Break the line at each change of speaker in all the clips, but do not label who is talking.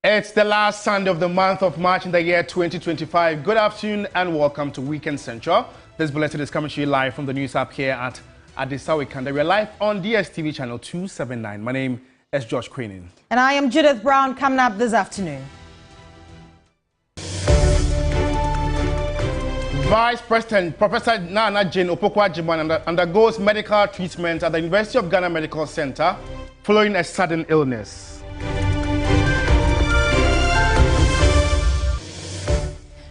It's the last Sunday of the month of March in the year 2025. Good afternoon and welcome to Weekend Central. This bulletin is coming to you live from the news app here at Adisawe Kanda. We're live on DSTV channel 279. My name is Josh Queenan.
And I am Judith Brown. Coming up this afternoon.
Vice President Professor Nana Jane Opoku-Agyeman undergoes medical treatment at the University of Ghana Medical Center following a sudden illness.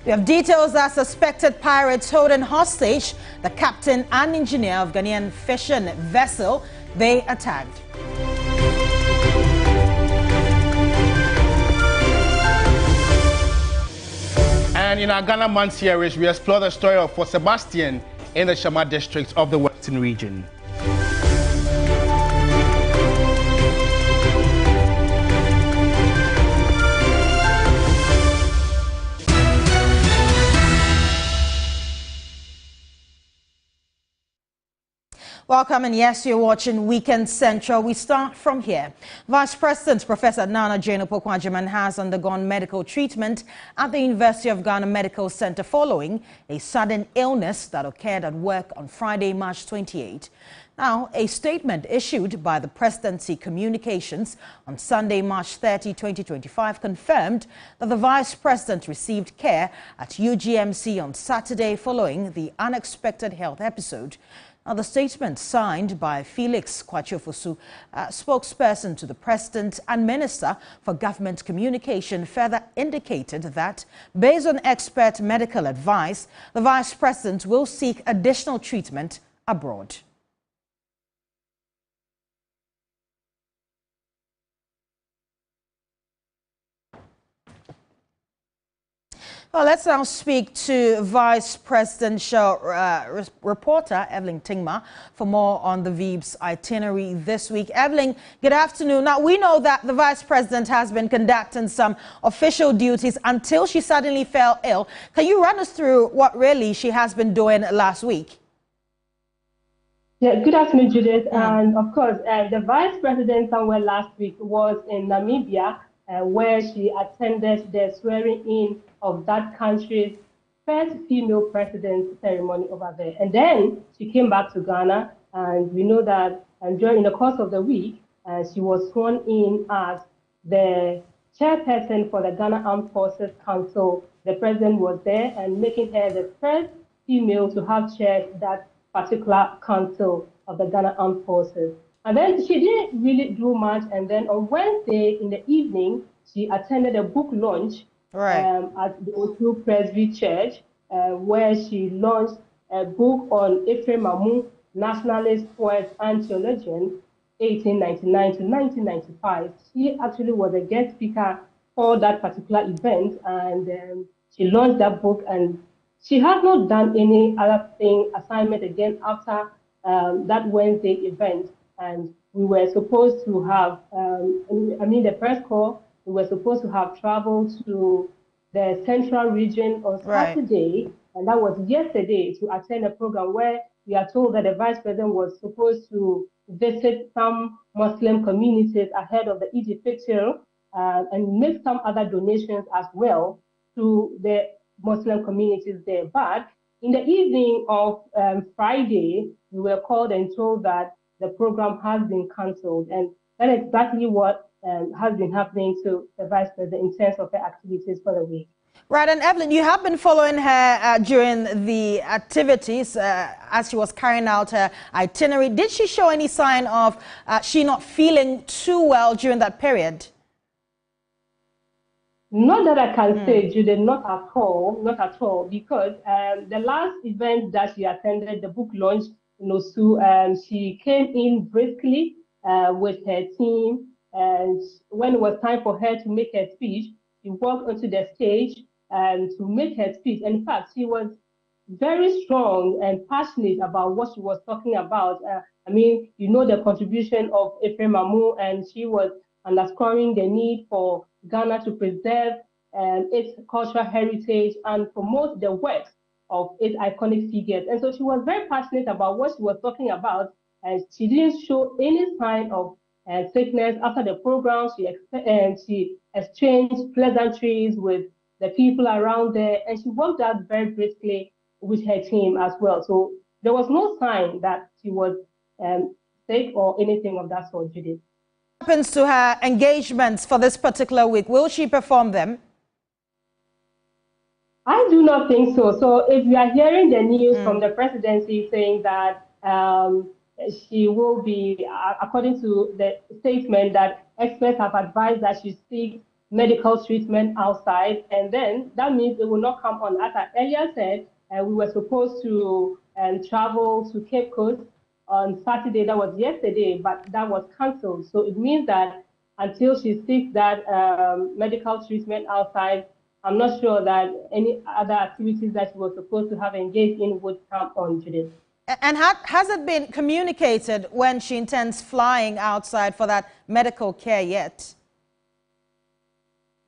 We have details that suspected pirates holding hostage the captain and engineer of Ghanaian fishing vessel they attacked.
And in our Ghana Month series, we explore the story of Fort Sebastian in the Shama district of the Western region.
Welcome, and yes, you're watching Weekend Central. We start from here. Vice President Professor Nana Jane Opoku-Agyeman has undergone medical treatment at the University of Ghana Medical Center following a sudden illness that occurred at work on Friday, March 28. Now, a statement issued by the Presidency Communications on Sunday, March 30, 2025, confirmed that the Vice President received care at UGMC on Saturday following the unexpected health episode. Now, the statement signed by Felix Kwachiofosu, spokesperson to the President and Minister for Government Communication, further indicated that, based on expert medical advice, the Vice President will seek additional treatment abroad. Well, let's now speak to Vice Presidential reporter Evelyn Tingma for more on the VIB's itinerary this week. Evelyn, good afternoon. Now, we know that the Vice President has been conducting some official duties until she suddenly fell ill. Can you run us through what really she has been doing last week?
Yeah, good afternoon, Judith. And of course, the Vice President somewhere last week was in Namibia, where she attended the swearing-in of that country's first female president ceremony over there. And then she came back to Ghana, and we know that during the course of the week, she was sworn in as the chairperson for the Ghana Armed Forces Council. The president was there and making her the first female to have chaired that particular council of the Ghana Armed Forces. And then she didn't really do much. And then on Wednesday in the evening, she attended a book launch at the Otu Presby Church, where she launched a book on Ephraim Amu, nationalist poet and theologian, 1899 to 1995. She actually was a guest speaker for that particular event, and she launched that book, and she has not done any other assignment again after that Wednesday event. And we were supposed to have, the press corps, we were supposed to have traveled to the central region on Saturday, and that was yesterday, to attend a program where we are told that the Vice President was supposed to visit some Muslim communities ahead of the Eid al-Fitr and make some other donations as well to the Muslim communities there. But in the evening of Friday, we were called and told that the program has been cancelled, and that is exactly what has been happening to the Vice President in terms of her activities for the week.
Right, and Evelyn, you have been following her during the activities as she was carrying out her itinerary. Did she show any sign of she not feeling too well during that period?
Not that I can say, Judith, not at all, because the last event that she attended, the book launch in Osu, she came in briskly with her team, and when it was time for her to make her speech, she walked onto the stage to make her speech. And in fact, she was very strong and passionate about what she was talking about. The contribution of Ephraim Amu, and she was underscoring the need for Ghana to preserve its cultural heritage and promote the works of its iconic figures. And so she was very passionate about what she was talking about, and she didn't show any sign of sickness. After the program, she exchanged pleasantries with the people around there, and she worked out very briskly with her team as well. So there was no sign that she was sick or anything of that sort, Judith.
What happens to her engagements for this particular week? Will she perform them?
I do not think so. So if we are hearing the news from the presidency saying that she will be, according to the statement, that experts have advised that she seek medical treatment outside, and then that means it will not come on. As I earlier said, we were supposed to travel to Cape Coast on Saturday. That was yesterday, but that was cancelled. So it means that until she seeks that medical treatment outside, I'm not sure that any other activities that she was supposed to have engaged in would come on today.
And has it been communicated when she intends flying outside for that medical care yet?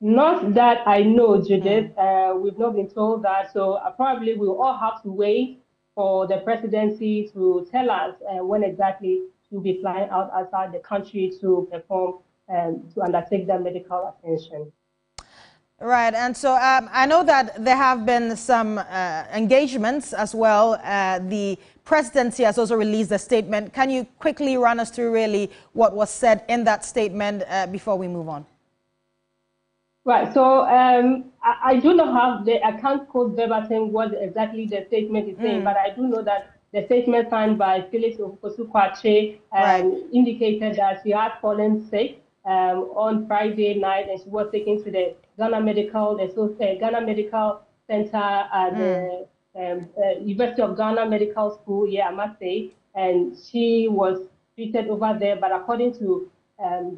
Not that I know, Judith. We've not been told that. So probably we'll all have to wait for the presidency to tell us when exactly she'll be flying outside the country to perform to undertake that medical attention.
Right, and so I know that there have been some engagements as well. The presidency has also released a statement. Can you quickly run us through really what was said in that statement before we move on? Right,
so I do not have I can't quote verbatim what exactly the statement is saying, but I do know that the statement signed by Felix Ofosu-Kwakye indicated that she had fallen sick on Friday night, and she was taken to the Ghana Medical Center at the University of Ghana Medical School, I must say, and she was treated over there. But according to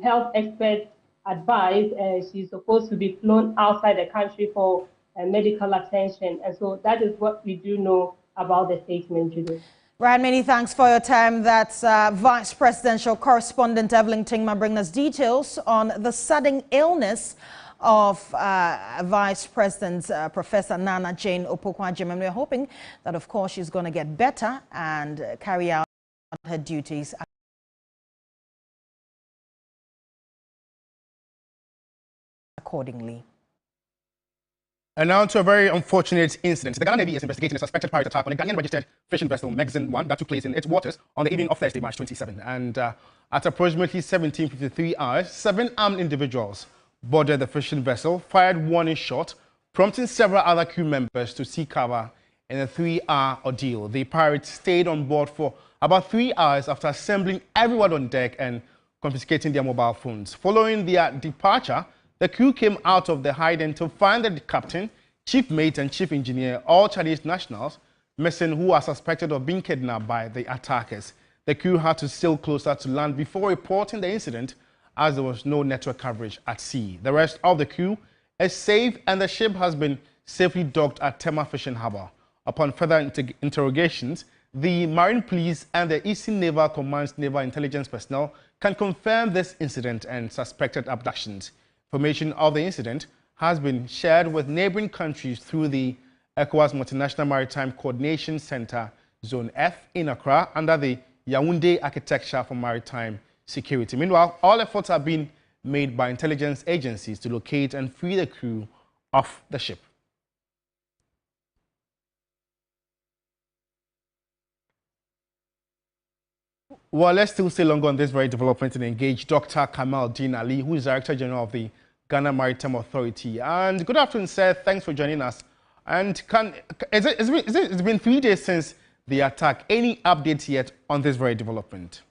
health experts' advice, she's supposed to be flown outside the country for medical attention. And so that is what we do know about the statement, Judith.
Right, many thanks for your time. That's Vice Presidential Correspondent Evelyn Tingma bringing us details on the sudden illness of Vice President Professor Nana Jane Opoku-Agyeman. And we're hoping that, of course, she's going to get better and carry out her duties accordingly.
And now to a very unfortunate incident. The Ghana Navy is investigating a suspected pirate attack on a Ghanaian-registered fishing vessel, Magazine 1, that took place in its waters on the evening of Thursday, March 27. And at approximately 17:53 hours, 7 armed individuals boarded the fishing vessel, fired warning shot, prompting several other crew members to seek cover in a 3-hour ordeal. The pirates stayed on board for about 3 hours after assembling everyone on deck and confiscating their mobile phones. Following their departure, the crew came out of the hiding to find the captain, chief mate and chief engineer, all Chinese nationals, missing, who are suspected of being kidnapped by the attackers. The crew had to sail closer to land before reporting the incident, as there was no network coverage at sea. The rest of the crew is safe and the ship has been safely docked at Tema Fishing Harbour. Upon further interrogations, the Marine Police and the Eastern Naval Command's Naval Intelligence personnel can confirm this incident and suspected abductions. Information of the incident has been shared with neighboring countries through the ECOWAS Multinational Maritime Coordination Center, Zone F, in Accra, under the Yaoundé Architecture for Maritime Security. Meanwhile, all efforts are being made by intelligence agencies to locate and free the crew of the ship. Well, let's still stay longer on this very development and engage Dr. Kamal Din Ali, who is Director General of the Ghana Maritime Authority. And good afternoon, sir. Thanks for joining us. And it's been 3 days since the attack. Any updates yet on this very development?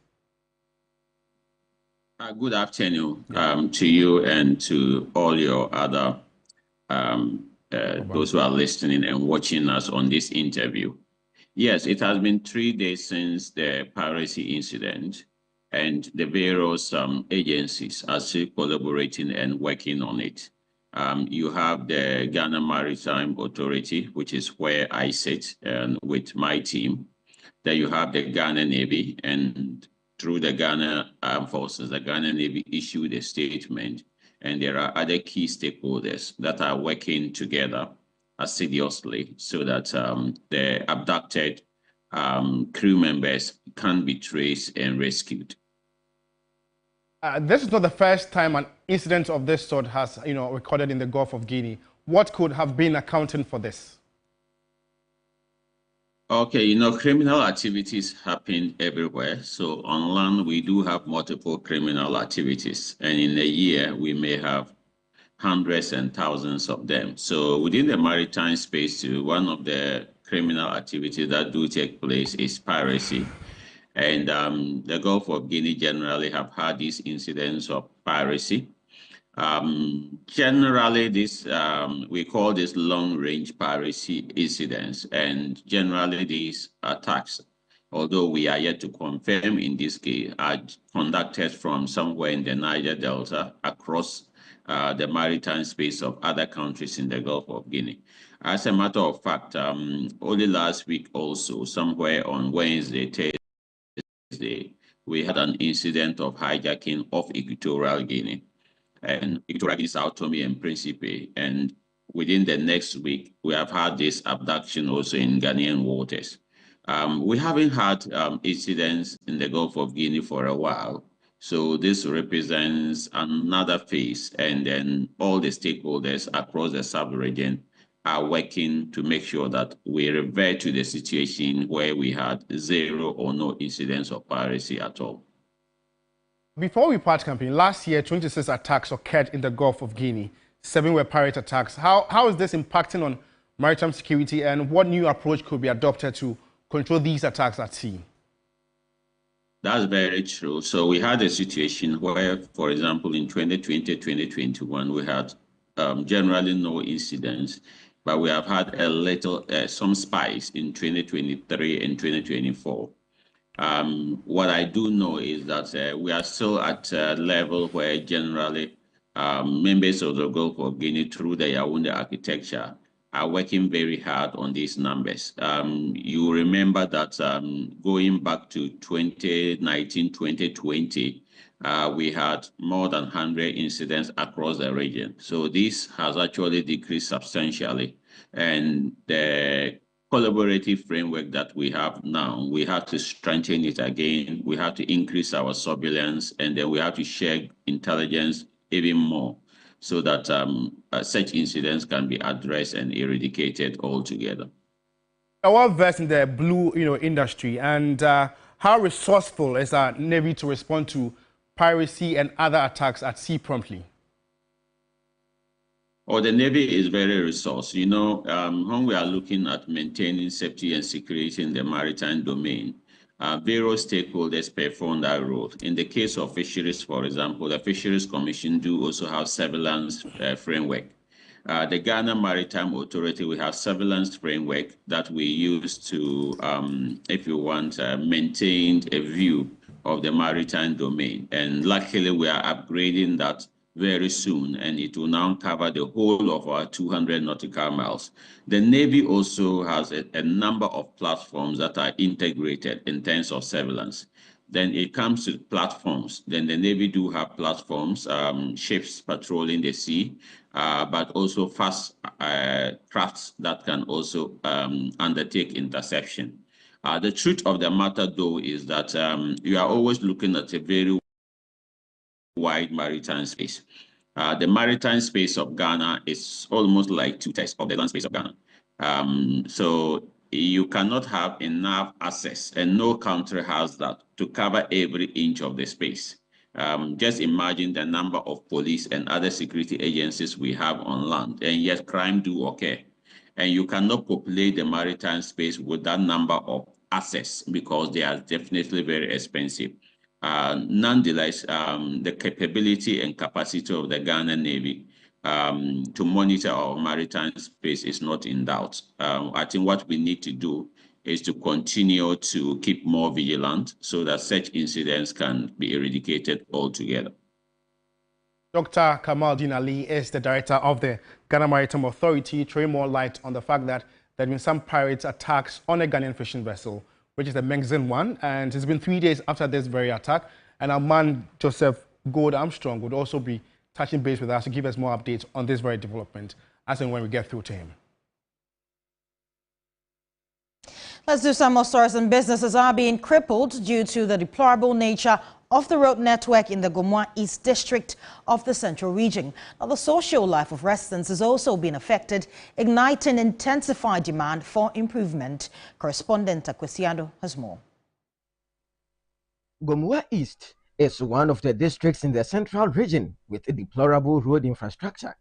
Good afternoon to you and to all your other those who are listening and watching us on this interview. Yes, it has been 3 days since the piracy incident, and the various agencies are still collaborating and working on it. You have the Ghana Maritime Authority, which is where I sit with my team. Then you have the Ghana Navy, and through the Ghana Armed Forces, the Ghana Navy issued a statement, and there are other key stakeholders that are working together assiduously so that the abducted crew members can be traced and rescued.
This is not the first time an incident of this sort has, recorded in the Gulf of Guinea. What could have been accounting for this?
Okay, criminal activities happen everywhere. So on land, we do have multiple criminal activities. And in a year, we may have hundreds and thousands of them. So within the maritime space too, one of the criminal activities that do take place is piracy. And the Gulf of Guinea generally have had these incidents of piracy. Generally, this we call this long-range piracy incidents, and generally these attacks, although we are yet to confirm in this case, are conducted from somewhere in the Niger Delta across the maritime space of other countries in the Gulf of Guinea. As a matter of fact, only last week also, somewhere on Wednesday, Thursday, we had an incident of hijacking of Equatorial Guinea. And Equatorial Guinea, Sao Tome and Principe. And within the next week, we have had this abduction also in Ghanaian waters. We haven't had incidents in the Gulf of Guinea for a while. So this represents another phase. And then all the stakeholders across the sub-region are working to make sure that we revert to the situation where we had zero or no incidents of piracy at all.
Before we part company, last year, 26 attacks occurred in the Gulf of Guinea. 7 were pirate attacks. How is this impacting on maritime security, and what new approach could be adopted to control these attacks at sea?
That's very true. So we had a situation where, for example, in 2020, 2021, we had generally no incidents, but we have had a little, some spikes in 2023 and 2024. What I do know is that we are still at a level where generally members of the Gulf of Guinea through the Yaoundé architecture are working very hard on these numbers. You remember that going back to 2019, 2020, we had more than 100 incidents across the region. So this has actually decreased substantially. And the collaborative framework that we have now, we have to strengthen it again. We have to increase our surveillance, and then we have to share intelligence even more so that such incidents can be addressed and eradicated altogether.
Well versed in the blue industry, and how resourceful is our Navy to respond to piracy and other attacks at sea promptly?
Oh, the Navy is very resourceful. When we are looking at maintaining safety and security in the maritime domain, various stakeholders perform that role. In the case of fisheries, for example, the Fisheries Commission do also have surveillance framework. The Ghana Maritime Authority, we have surveillance framework that we use to, if you want, maintain a view of the maritime domain. And luckily, we are upgrading that very soon, and it will now cover the whole of our 200 nautical miles. The Navy also has a number of platforms that are integrated in terms of surveillance. Then it comes to platforms. Then the Navy do have platforms, ships patrolling the sea, but also fast crafts that can also undertake interception. The truth of the matter, though, is that you are always looking at a very wide maritime space. The maritime space of Ghana is almost like 2/3 of the land space of Ghana. So you cannot have enough access, and no country has that, to cover every inch of the space. Just imagine the number of police and other security agencies we have on land, and yet crime do occur. And you cannot populate the maritime space with that number of assets because they are definitely very expensive. Nonetheless, the capability and capacity of the Ghana Navy to monitor our maritime space is not in doubt. I think what we need to do is to continue to keep more vigilant so that such incidents can be eradicated altogether.
Dr. Kamaldeen Ali is the director of the Ghana Maritime Authority, throwing more light on the fact that there have been some pirate attacks on a Ghanaian fishing vessel, which is the Mengzin one, and it's been 3 days after this very attack. And our man, Joseph Gold Armstrong, would also be touching base with us to give us more updates on this very development as and when we get through to him.
Let's do some more stories. And businesses are being crippled due to the deplorable nature of the road network in the Gomwa East District of the Central Region. Now, the social life of residents has also been affected, igniting intensified demand for improvement. Correspondent Akwesiado has more.
Gomwa East is one of the districts in the Central Region with a deplorable road infrastructure.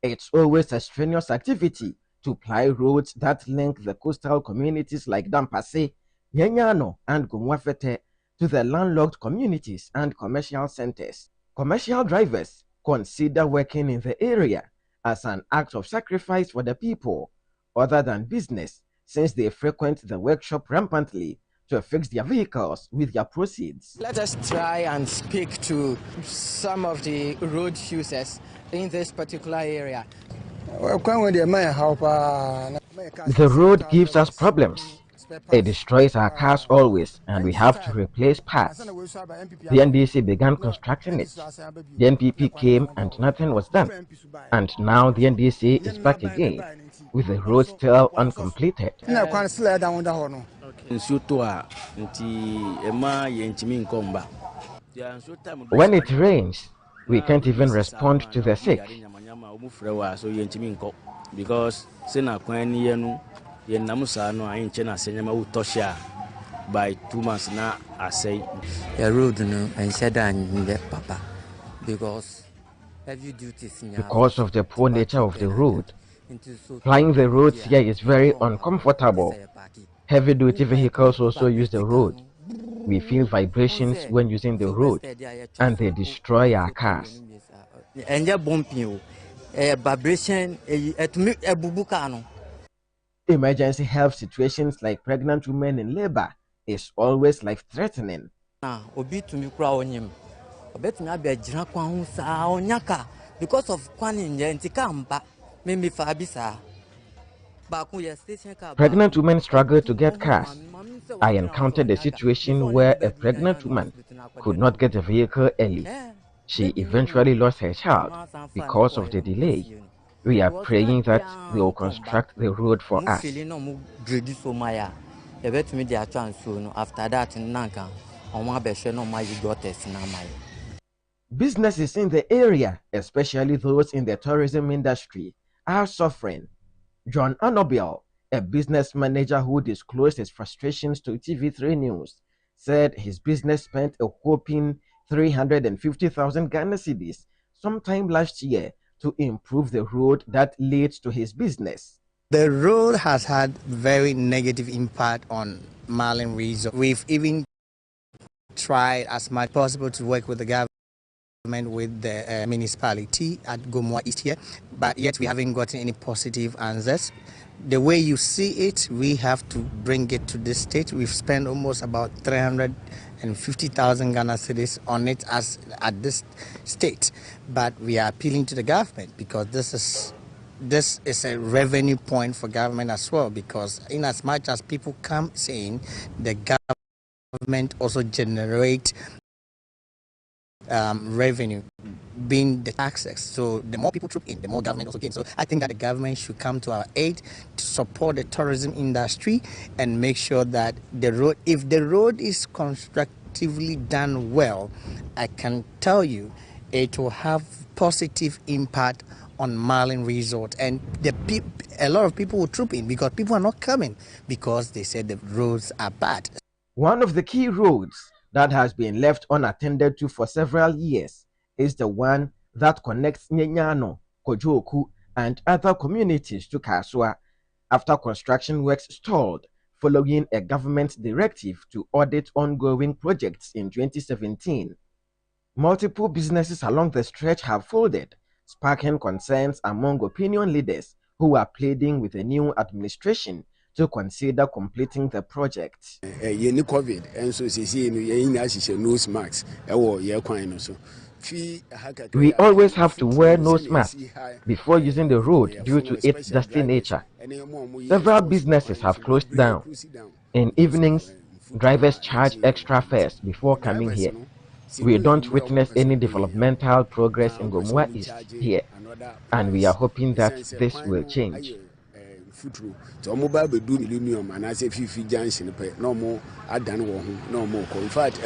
It's always a strenuous activity to ply roads that link the coastal communities like Dampase, Nyenyano, and Gomwafete to the landlocked communities and commercial centers. Commercial drivers consider working in the area as an act of sacrifice for the people, other than business, since they frequent the workshop rampantly to fix their vehicles with their proceeds.
Let us try and speak to some of the road users in this particular area.
The road gives us problems. It destroys our cars always, and we have to replace parts. The NDC began constructing it. The NPP came and nothing was done. And now the NDC is back again, with the road still uncompleted. When it rains, we can't even respond to the sick.
Because by 2 months now, I say
the road and said papa because
of the poor nature of the road. Flying the roads here is very uncomfortable. Heavy-duty vehicles also use the road. We feel vibrations when using the road, and they destroy our cars. Emergency health situations like pregnant women in labor is always life-threatening.
Because of
pregnant women struggle to get cars. I encountered a situation where a pregnant woman could not get a vehicle early. She eventually lost her child because of the delay. We are praying that they will construct the road for us.
After that,
businesses in the area, especially those in the tourism industry, are suffering. John Anobel, a business manager who disclosed his frustrations to TV3 News, said his business spent a whopping 350,000 Ghana cedis sometime last year to improve the road that leads to his business.
The road has had very negative impact on Marlin Resort. We've even tried as much as possible to work with the government, with the municipality at Gomwa East here, but yet we haven't gotten any positive answers. The way you see it, we have to bring it to this state. We've spent almost about 350,000 Ghana cedis on it at this state, but we are appealing to the government because this is a revenue point for government as well, because in as much as people come saying, the government also generate revenue, being the taxes. So the more people troop in, the more government also gains. So I think that the government should come to our aid to support the tourism industry and make sure that the road, if the road is constructively done well, I can tell you it will have positive impact on Marlin Resort, and a lot of people will troop in because people are not coming because they said the roads are bad.
One of the key roads that has been left unattended to for several years is the one that connects Nyenyano, Kojoku, and other communities to Kasua after construction works stalled following a government directive to audit ongoing projects in 2017. Multiple businesses along the stretch have folded, sparking concerns among opinion leaders who are pleading with the new administration to consider completing the project. We always have to wear nose masks before using the road due to its dusty nature. Several businesses have closed down. In evenings, drivers charge extra fares before coming here. We don't witness any developmental progress in Gomwa East here, and we are hoping that this will change.
In fact,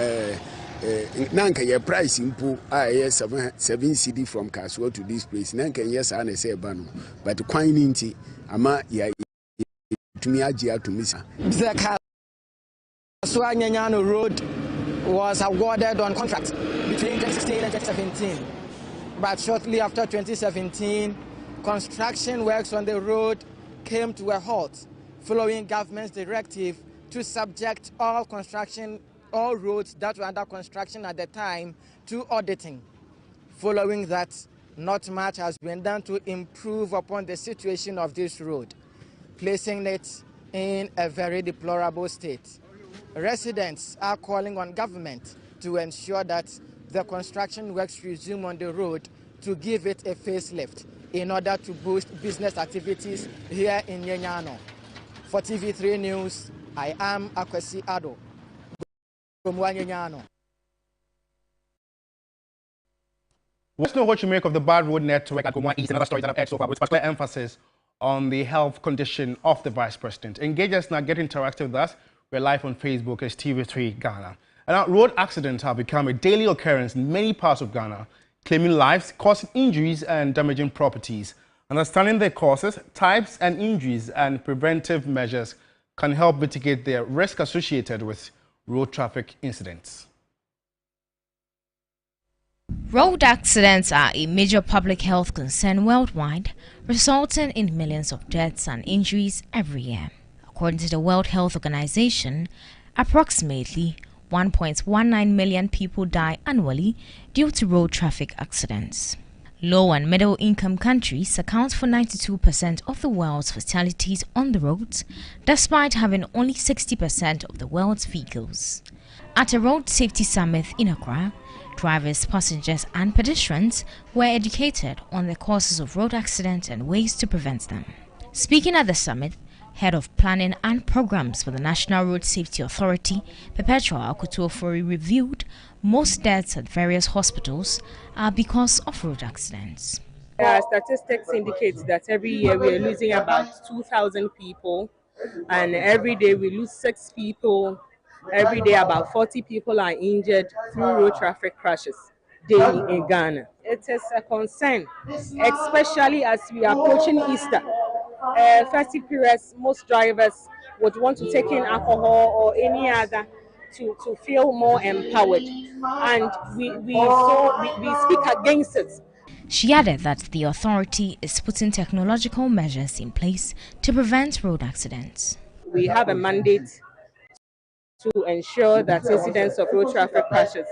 nanka your price impo yes 7 cedi from Kaswa to this place nanka yes ana say bano but kwan ninti ama ya tumi agia to misa.
The Kaswa Nyanyano road was awarded on contract between 2016 and 2017, but shortly after 2017 construction works on the road came to a halt following government's directive to subject all roads that were under construction at the time to auditing. Following that, not much has been done to improve upon the situation of this road, placing it in a very deplorable state. Residents are calling on government to ensure that the construction works resume on the road to give it a facelift in order to boost business activities here in Nyanyano. For TV3 News, I am Akwesi Ado.
Let's know what you make of the bad road network at Gomwa East, another story that I've aired so far, with particular emphasis on the health condition of the Vice President. Engage us now, get interactive with us. We're live on Facebook as TV3 Ghana. And now, road accidents have become a daily occurrence in many parts of Ghana, claiming lives, causing injuries and damaging properties. Understanding their causes, types and injuries and preventive measures can help mitigate the risk associated with road traffic incidents.
Road accidents are a major public health concern worldwide, resulting in millions of deaths and injuries every year. According to the World Health Organization, approximately 1.19 million people die annually due to road traffic accidents. Low and middle income countries account for 92% of the world's fatalities on the roads, despite having only 60% of the world's vehicles. At a road safety summit in Accra, drivers, passengers and pedestrians were educated on the causes of road accidents and ways to prevent them. Speaking at the summit, Head of Planning and Programs for the National Road Safety Authority, Petroleum, reviewed most deaths at various hospitals are because of road accidents.
Statistics indicate that every year we are losing about 2,000 people, and every day we lose 6 people. Every day about 40 people are injured through road traffic crashes daily in Ghana. It is a concern, especially as we are approaching Easter. Festive periods, most drivers would want to take in alcohol or any other to feel more empowered, and we speak against it.
She added that the authority is putting technological measures in place to prevent road accidents.
We have a mandate to ensure that incidents of road traffic crashes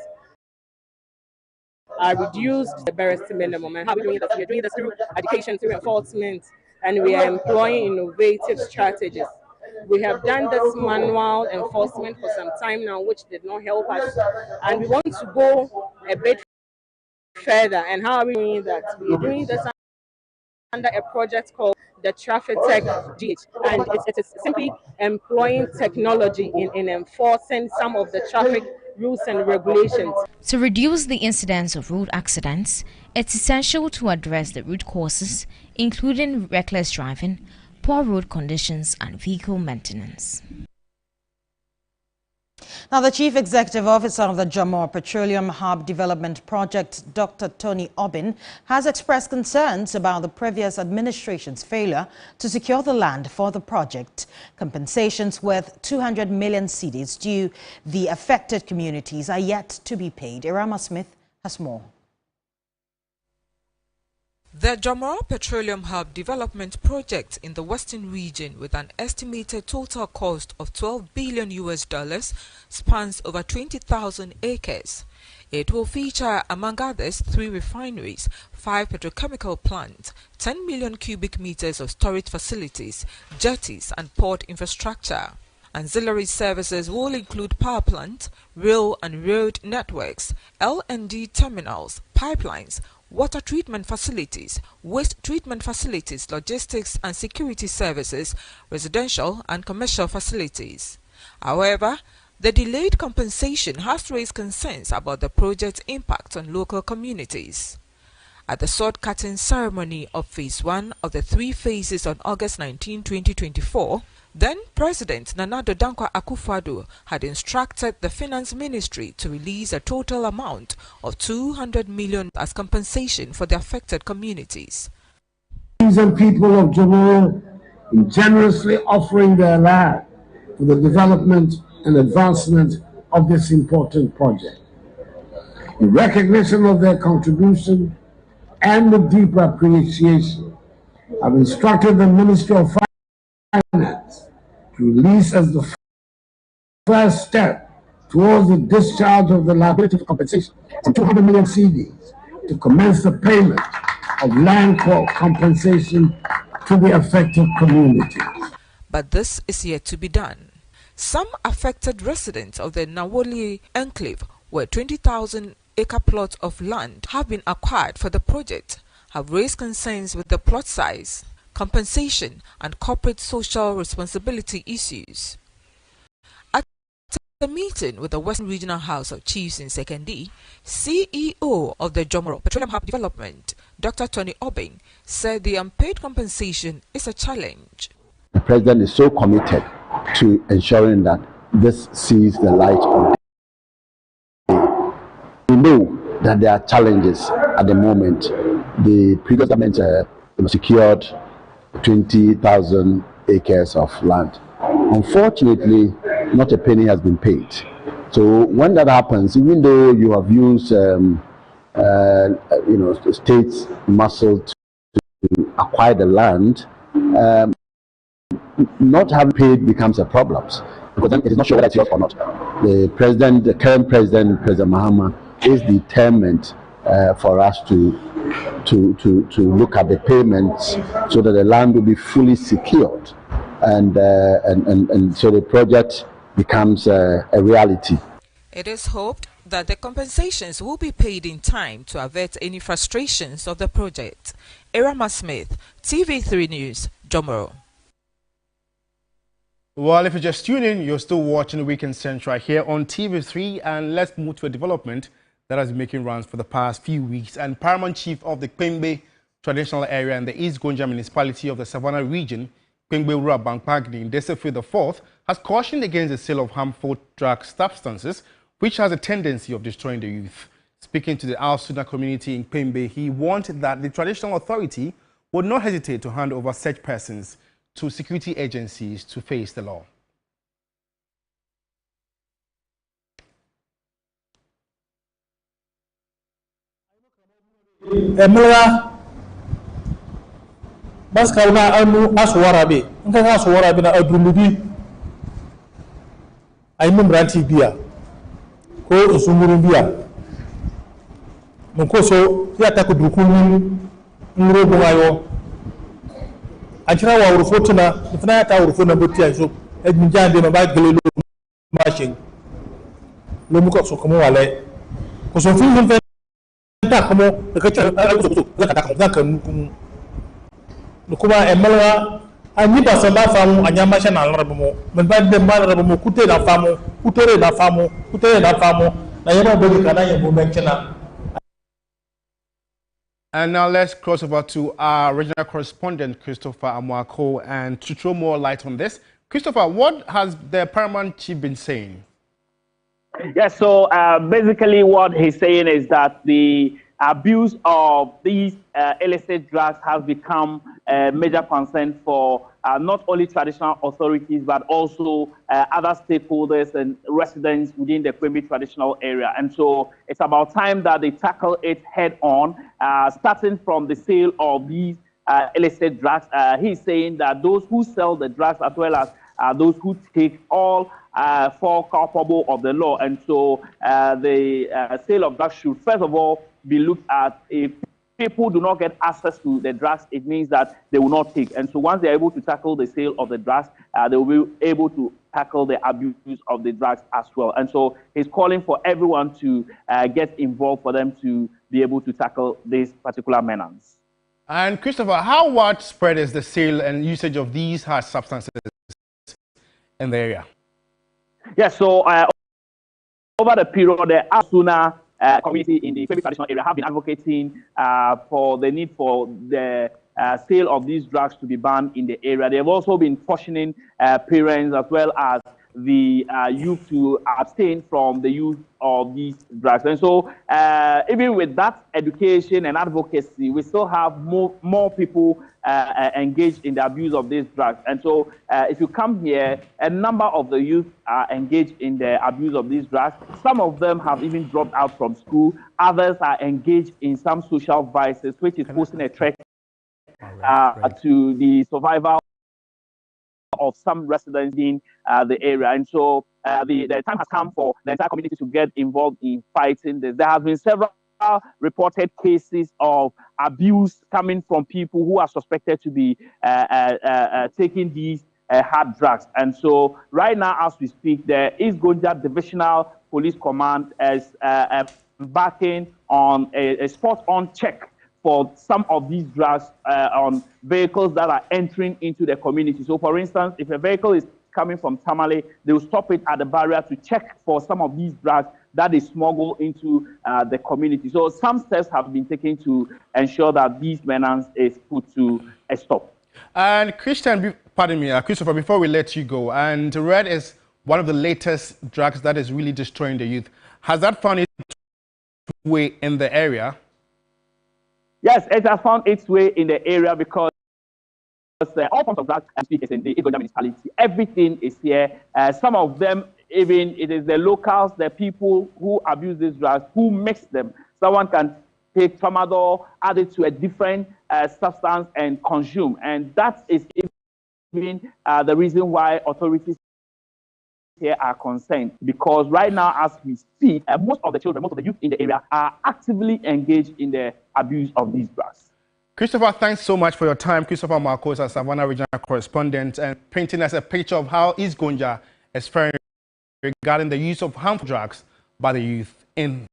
are reduced to the barest minimum. And how are we doing this? We are doing this through education, through enforcement, and we are employing innovative strategies. We have done this manual enforcement for some time now, which did not help us, and we want to go a bit further. And how are we doing that? We are doing this under a project called the Traffic Tech DH, and it is simply employing technology in enforcing some of the traffic rules and regulations.
To reduce the incidence of road accidents, it's essential to address the root causes, including reckless driving, poor road conditions, and vehicle maintenance.
Now, the Chief Executive Officer of the Jamor Petroleum Hub Development Project, Dr. Tony Obin, has expressed concerns about the previous administration's failure to secure the land for the project. Compensations worth 200 million cedis due the affected communities are yet to be paid. Irama Smith has more.
The Jamor Petroleum Hub Development Project in the Western region, with an estimated total cost of $12 billion, spans over 20,000 acres. It will feature, among others, 3 refineries, 5 petrochemical plants, 10 million cubic meters of storage facilities, jetties and port infrastructure. Ancillary services will include power plants, rail and road networks, L&D terminals, pipelines, water treatment facilities, waste treatment facilities, logistics and security services, residential and commercial facilities. However, the delayed compensation has raised concerns about the project's impact on local communities. At the sword-cutting ceremony of Phase 1 of the 3 phases on August 19, 2024, Then President Nana Addo Dankwa Akufo-Addo had instructed the Finance Ministry to release a total amount of 200 million as compensation for the affected communities.
And people of Jamaica in generously offering their land for the development and advancement of this important project. In recognition of their contribution and with deep appreciation, I've instructed the Ministry of Finance to release as the first step towards the discharge of the liability for compensation some 200 million CDs to commence the payment of land court compensation to the affected communities.
But this is yet to be done. Some affected residents of the Nawoli enclave, where 20,000-acre plots of land have been acquired for the project, have raised concerns with the plot size, compensation, and corporate social responsibility issues. At a meeting with the Western Regional House of Chiefs in Sekondi, CEO of the Jomoro Petroleum Hub Development, Dr. Tony Obeng, said the unpaid compensation is a challenge.
The President is so committed to ensuring that this sees the light of day. We know that there are challenges at the moment. The previous government secured 20,000 acres of land. Unfortunately, not a penny has been paid. So when that happens, even though you have used state's muscle to acquire the land, not having paid becomes a problem, because then it is not sure whether it's yours or not. The current president, President Mahama, is determined for us to look at the payments so that the land will be fully secured, and so the project becomes a reality.
It is hoped that the compensations will be paid in time to avert any frustrations of the project. Ephraim Amu, TV3 News, Jomoro.
Well, if you just tune in, you're still watching Weekend Central here on TV3, and let's move to a development that has been making rounds for the past few weeks. And Paramount Chief of the Pembe traditional area in the East Gonja municipality of the Savannah region, Pembe Ura Bankpagni Desefu IV, has cautioned against the sale of harmful drug substances, which has a tendency of destroying the youth. Speaking to the al-Sunnah community in Pembe, he warned that the traditional authority would not hesitate to hand over such persons to security agencies to face the law.
Emela baskauna anu aswarabe nka aswarabe na adrumubi aimum ranti biya ko usumuru biya munkoso ya takudukunu nrobo ayo ajira wa urufotuna ifana ya ta urufona botia so edinjande no ba gelelo machine lo muko so komo wale ko so fi hin ta komo daga ta algo daga ta komo kuma emalwa anyi ba so ba famu anyama sha na larabu mo men ba de ma larabu mo kute na famu kutere na famu na yema bogi kana yemo menchena.
And now let's cross over to our regional correspondent, Christopher Amu, and to throw more light on this. Christopher, what has the Paramount Chief been saying?
Yes, so basically what he's saying is that the abuse of these illicit drugs has become a major concern for not only traditional authorities, but also other stakeholders and residents within the Kwembe traditional area. And so it's about time that they tackle it head on, starting from the sale of these illicit drugs. He's saying that those who sell the drugs, as well as those who take, all fall culpable of the law. And so the sale of drugs should first of all be looked at. If people do not get access to the drugs, it means that they will not take. And so once they're able to tackle the sale of the drugs, they will be able to tackle the abuse of the drugs as well. And so he's calling for everyone to get involved for them to be able to tackle this particular menace.
And Christopher, how widespread is the sale and usage of these harsh substances in the area?
Yes, so over the period, the al-Sunnah community in the Kwembe traditional area have been advocating for the need for the sale of these drugs to be banned in the area. They have also been cautioning parents as well as the youth to abstain from the use of these drugs. And so even with that education and advocacy, we still have more people engaged in the abuse of these drugs. And so if you come here, a number of the youth are engaged in the abuse of these drugs. Some of them have even dropped out from school. Others are engaged in some social vices, which is posing a threat to the survival of some residents in the area. And so the time has come for the entire community to get involved in fighting this. There have been several reported cases of abuse coming from people who are suspected to be taking these hard drugs. And so right now, as we speak, the East Gonja Divisional Police Command is embarking on a spot-on check for some of these drugs on vehicles that are entering into the community. So, for instance, if a vehicle is coming from Tamale, they will stop it at the barrier to check for some of these drugs that is smuggled into the community. So, some steps have been taken to ensure that these menace is put to a stop. And
Christian, pardon me, Christopher, before we let you go, and red is one of the latest drugs that is really destroying the youth. Has that found its way in the area?
Yes, it has found its way in the area because all forms of drugs is in the Igoja municipality. Everything is here. Some of them, even it is the locals, the people who abuse these drugs, who mix them. Someone can take tramadol, add it to a different substance and consume. And that is even the reason why authorities here are concerned, because right now, as we speak, most of the children, most of the youth in the area are actively engaged in the abuse of these drugs.
Christopher, thanks so much for your time. Christopher Marcos, a Savannah regional correspondent, and painting us a picture of how East Gonja is faring regarding the use of harmful drugs by the youth in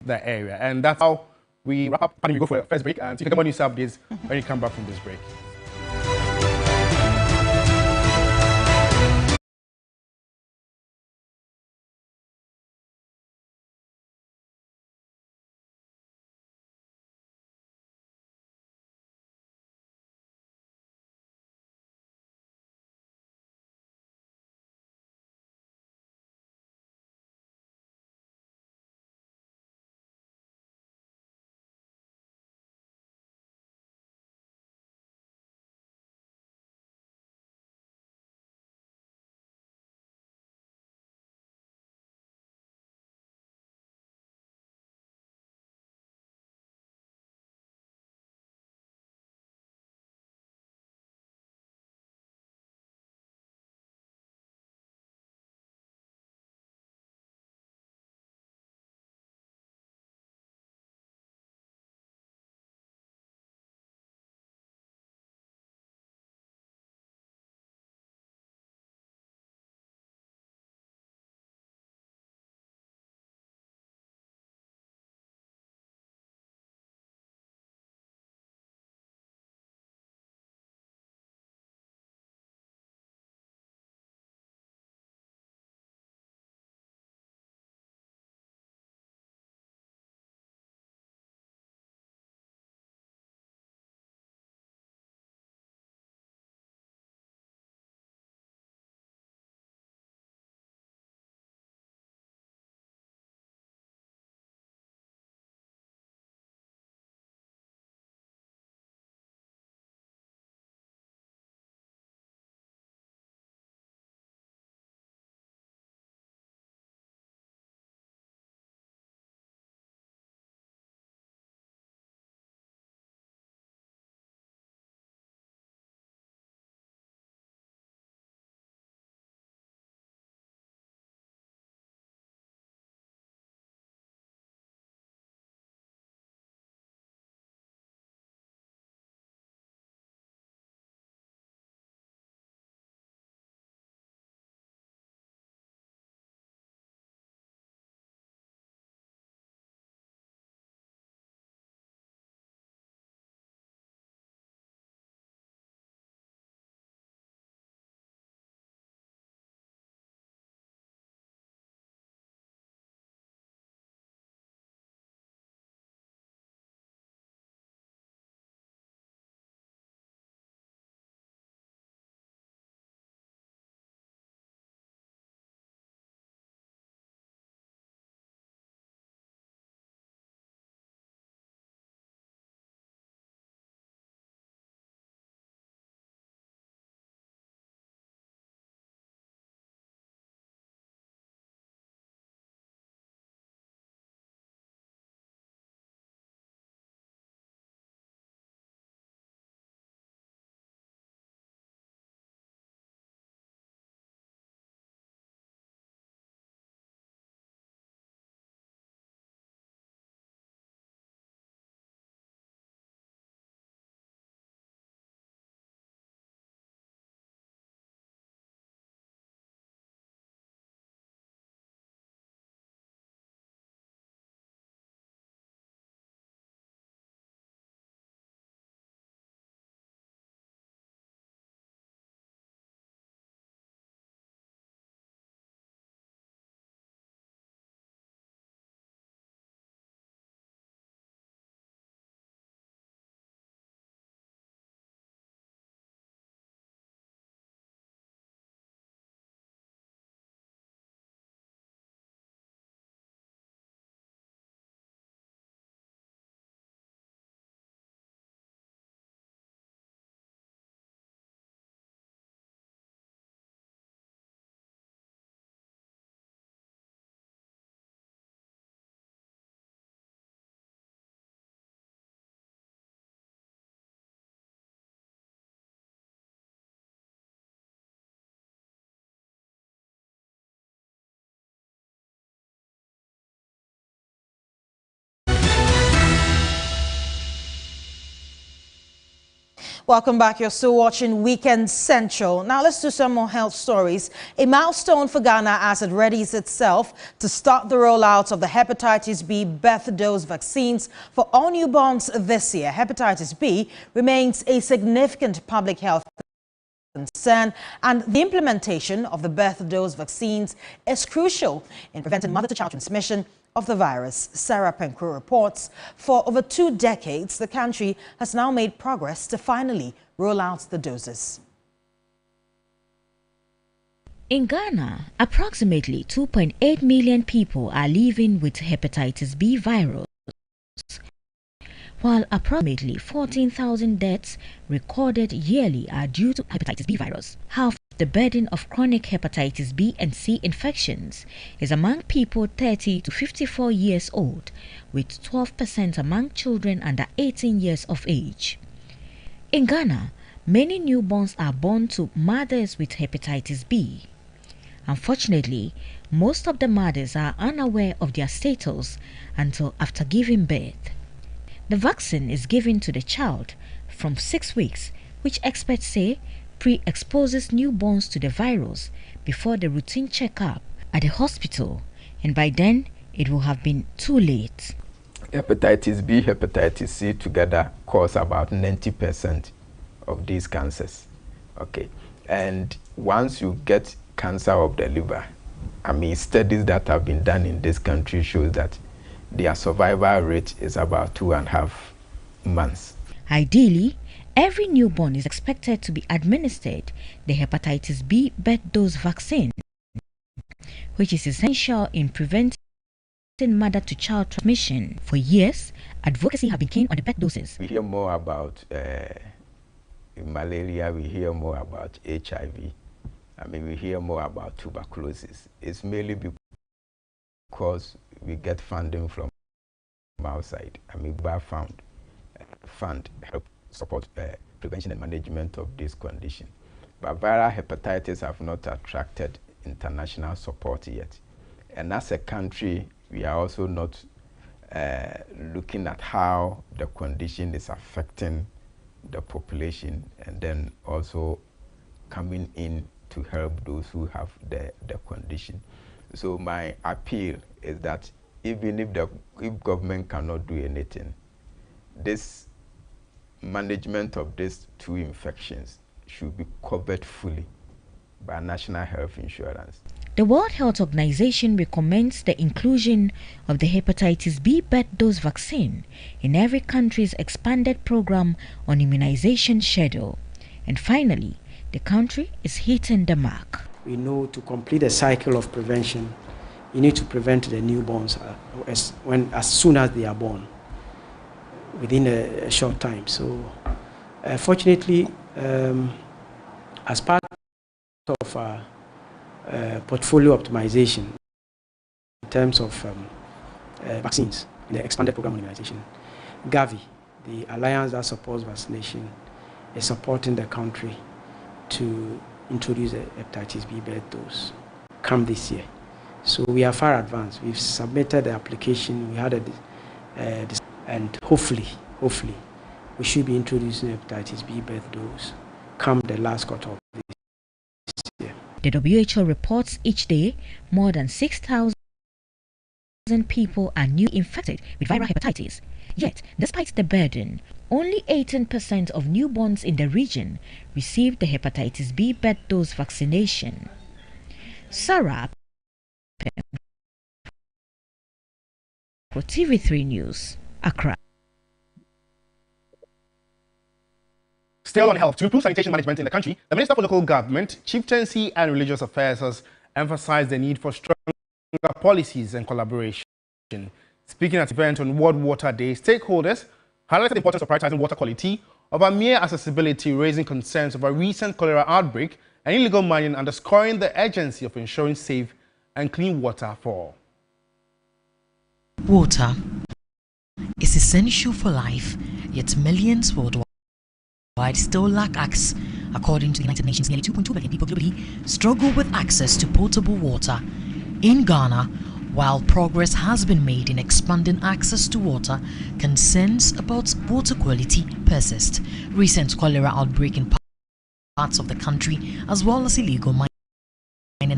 the area. And that's how we wrap up. We go for a first break, and you can get more news updates when you come back from this break.
Welcome back. You're still watching Weekend Central. Now let's do some more health stories. A milestone for Ghana as it readies itself to start the rollout of the Hepatitis B birth dose vaccines for all newborns this year. Hepatitis B remains a significant public health concern, and the implementation of the birth dose vaccines is crucial in preventing mother-to-child transmission of the virus. Sarah Penkro reports for over 2 decades, the country has now made progress to finally roll out the doses.
In Ghana, approximately 2.8 million people are living with hepatitis B virus, while approximately 14,000 deaths recorded yearly are due to hepatitis B virus. Half the burden of chronic hepatitis B and C infections is among people 30 to 54 years old, with 12% among children under 18 years of age. In Ghana, many newborns are born to mothers with hepatitis B. Unfortunately, most of the mothers are unaware of their status until after giving birth. The vaccine is given to the child from 6 weeks, which experts say pre-exposes newborns to the virus before the routine checkup at the hospital, and by then it will have been too late.
Hepatitis B, hepatitis C together cause about 90% of these cancers. Okay, and once you get cancer of the liver, studies that have been done in this country shows that their survival rate is about 2.5 months.
Ideally, every newborn is expected to be administered the hepatitis B birth dose vaccine, which is essential in preventing mother-to-child transmission. For years, advocacy has been keen on the birth doses.
We hear more about malaria, we hear more about HIV, we hear more about tuberculosis. It's mainly because we get funding from outside. BAR fund help support prevention and management of this condition. But viral hepatitis have not attracted international support yet. And as a country, we are also not looking at how the condition is affecting the population, and then also coming in to help those who have the condition. So my appeal is that even if government cannot do anything, this management of these 2 infections should be covered fully by national health insurance.
The World Health Organization recommends the inclusion of the hepatitis B birth dose vaccine in every country's expanded program on immunization schedule. And finally, the country is hitting the mark.
We know to complete a cycle of prevention, you need to prevent the newborns as soon as they are born, within a short time. So, fortunately, as part of our portfolio optimization in terms of vaccines, in the expanded program on immunization, Gavi, the alliance that supports vaccination, is supporting the country to introduce a hepatitis B birth dose come this year. So we are far advanced. We've submitted the application. We had and hopefully we should be introducing hepatitis B birth dose come the last quarter of this year.
The WHO reports each day more than 6,000 people are newly infected with viral hepatitis. Yet, despite the burden, only 18% of newborns in the region received the hepatitis B birth dose vaccination. Sarah, TV3 News, Accra.
Still on health, to improve sanitation management in the country, the Minister for Local Government, Chieftaincy and Religious Affairs has emphasized the need for stronger policies and collaboration. Speaking at an event on World Water Day, stakeholders highlighted the importance of prioritizing water quality over mere accessibility, raising concerns over recent cholera outbreak and illegal mining, underscoring the urgency of ensuring safe and clean water for all.
Water is essential for life, yet millions worldwide still lack access. According to the United Nations, nearly 2.2 billion people globally struggle with access to potable water. In Ghana, While progress has been made in expanding access to water, concerns about water quality persist. Recent cholera outbreak in parts of the country, as well as illegal mining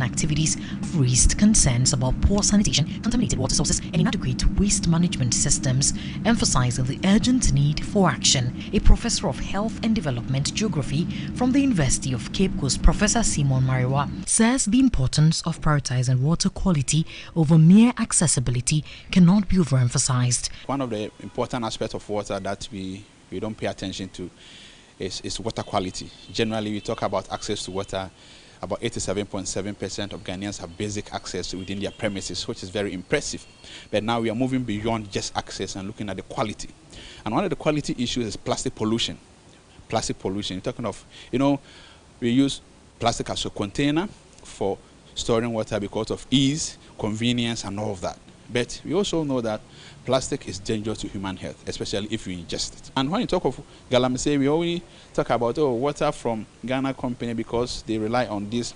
activities, raised concerns about poor sanitation, contaminated water sources, and inadequate waste management systems, emphasizing the urgent need for action. A professor of health and development geography from the University of Cape Coast, Professor Simon Mariwa, says the importance of prioritizing water quality over mere accessibility cannot be overemphasized.
One of the important aspects of water that we don't pay attention to is water quality. Generally, we talk about access to water. About 87.7% of Ghanaians have basic access within their premises, which is very impressive. But now we are moving beyond just access and looking at the quality. And one of the quality issues is plastic pollution. Plastic pollution, you're talking of, we use plastic as a container for storing water because of ease, convenience, and all of that. But we also know that plastic is dangerous to human health, especially if you ingest it. And when you talk of Galamsey, we only talk about water from Ghana company because they rely on these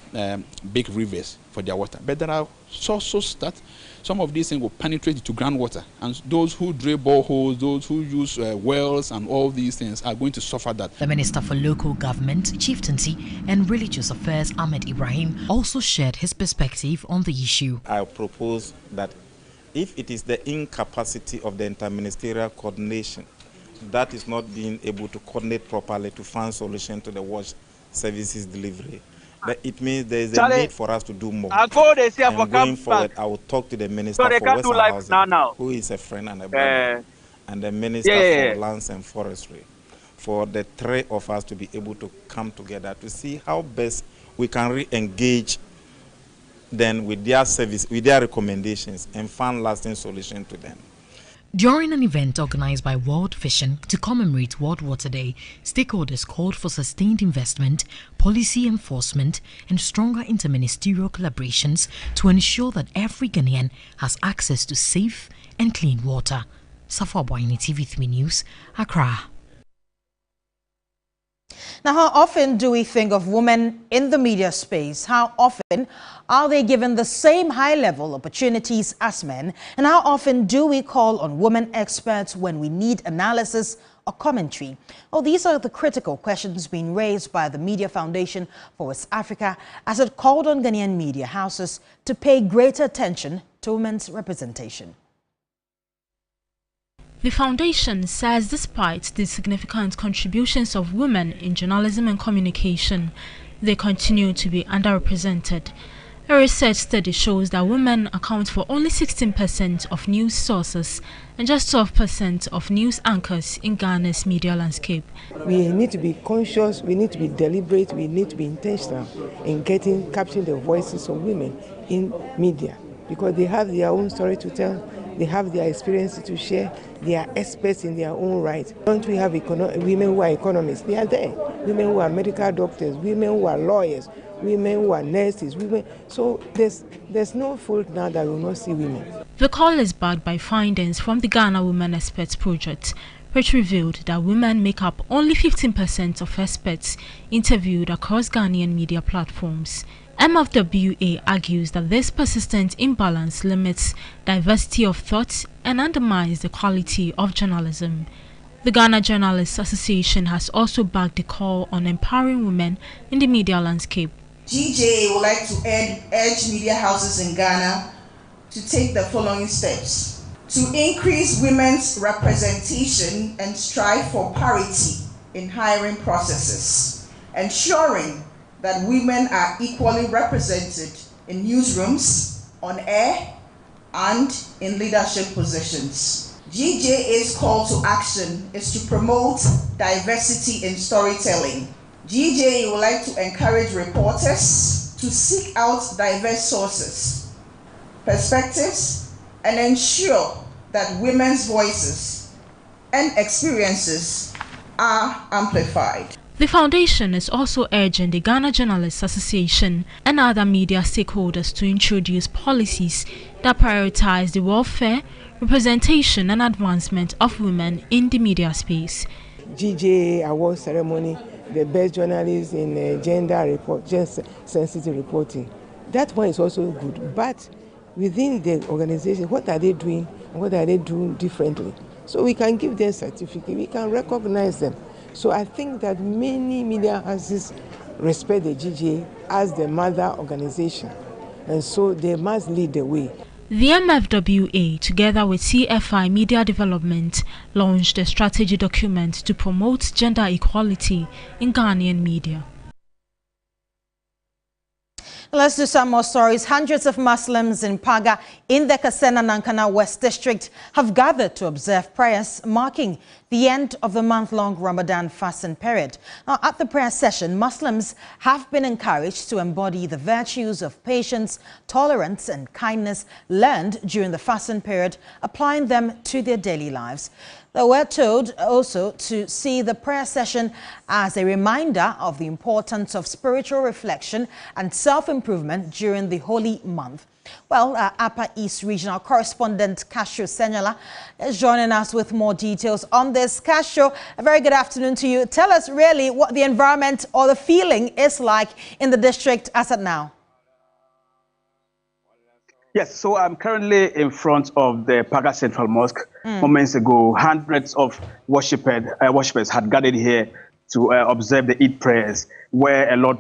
big rivers for their water. But there are sources that some of these things will penetrate into groundwater. And those who drill boreholes, those who use wells and all these things are going to suffer that.
The Minister for Local Government, Chieftaincy and Religious Affairs, Ahmed Ibrahim, also shared his perspective on the issue.
I propose that if it is the incapacity of the interministerial coordination that is not being able to coordinate properly to find solution to the wash services delivery, that it means there is a need for us to do more. And going forward, I will talk to the Minister for Western Housing, who is a friend and a brother, and the Minister for Lands and Forestry, for the three of us to be able to come together to see how best we can re-engage then with their service, with their recommendations, and find lasting solution to them.
During an event organized by World Vision to commemorate World Water Day, stakeholders called for sustained investment, policy enforcement, and stronger interministerial collaborations to ensure that every Ghanaian has access to safe and clean water. Safa Boyne, TV3 News, Accra.
Now, how often do we think of women in the media space? How often are they given the same high-level opportunities as men? And how often do we call on women experts when we need analysis or commentary? Well, these are the critical questions being raised by the Media Foundation for West Africa as it called on Ghanaian media houses to pay greater attention to women's representation.
The foundation says despite the significant contributions of women in journalism and communication, they continue to be underrepresented. A research study shows that women account for only 16% of news sources and just 12% of news anchors in Ghana's media landscape.
We need to be conscious, we need to be deliberate, we need to be intentional in capturing the voices of women in media because they have their own story to tell. They have their experiences to share. They are experts in their own right. Don't we have women who are economists? They are there. Women who are medical doctors, women who are lawyers, women who are nurses, women. So there's no fault now that we will not see women.
The call is backed by findings from the Ghana Women Experts Project, which revealed that women make up only 15% of experts interviewed across Ghanaian media platforms. MFWA argues that this persistent imbalance limits diversity of thought and undermines the quality of journalism. The Ghana Journalists Association has also backed the call on empowering women in the media landscape.
GJA would like to urge media houses in Ghana to take the following steps: to increase women's representation and strive for parity in hiring processes, ensuring that women are equally represented in newsrooms, on air, and in leadership positions. GJA's call to action is to promote diversity in storytelling. GJA would like to encourage reporters to seek out diverse sources, perspectives, and ensure that women's voices and experiences are amplified.
The foundation is also urging the Ghana Journalists Association and other media stakeholders to introduce policies that prioritize the welfare, representation and advancement of women in the media space.
GJA award ceremony, the best journalist in gender sensitive reporting. That one is also good, but within the organization, what are they doing and what are they doing differently? So we can give them certificate, we can recognize them. So I think that many media houses respect the GGA as the mother organization, and so they must lead the way.
The MFWA, together with CFI Media Development, launched a strategy document to promote gender equality in Ghanaian media.
Let's do some more stories. Hundreds of Muslims in Paga in the Kasena Nankana West District have gathered to observe prayers marking the end of the month-long Ramadan fasting period. Now, at the prayer session, Muslims have been encouraged to embody the virtues of patience, tolerance and kindness learned during the fasting period, applying them to their daily lives. They were told also to see the prayer session as a reminder of the importance of spiritual reflection and self-improvement during the holy month. Well, Upper East Regional Correspondent Castro Senyala is joining us with more details on this. Castro, a very good afternoon to you. Tell us really what the environment or the feeling is like in the district as at now.
Yes, so I'm currently in front of the Paga Central Mosque. Moments ago, hundreds of worshippers had gathered here to observe the Eid prayers, where a lot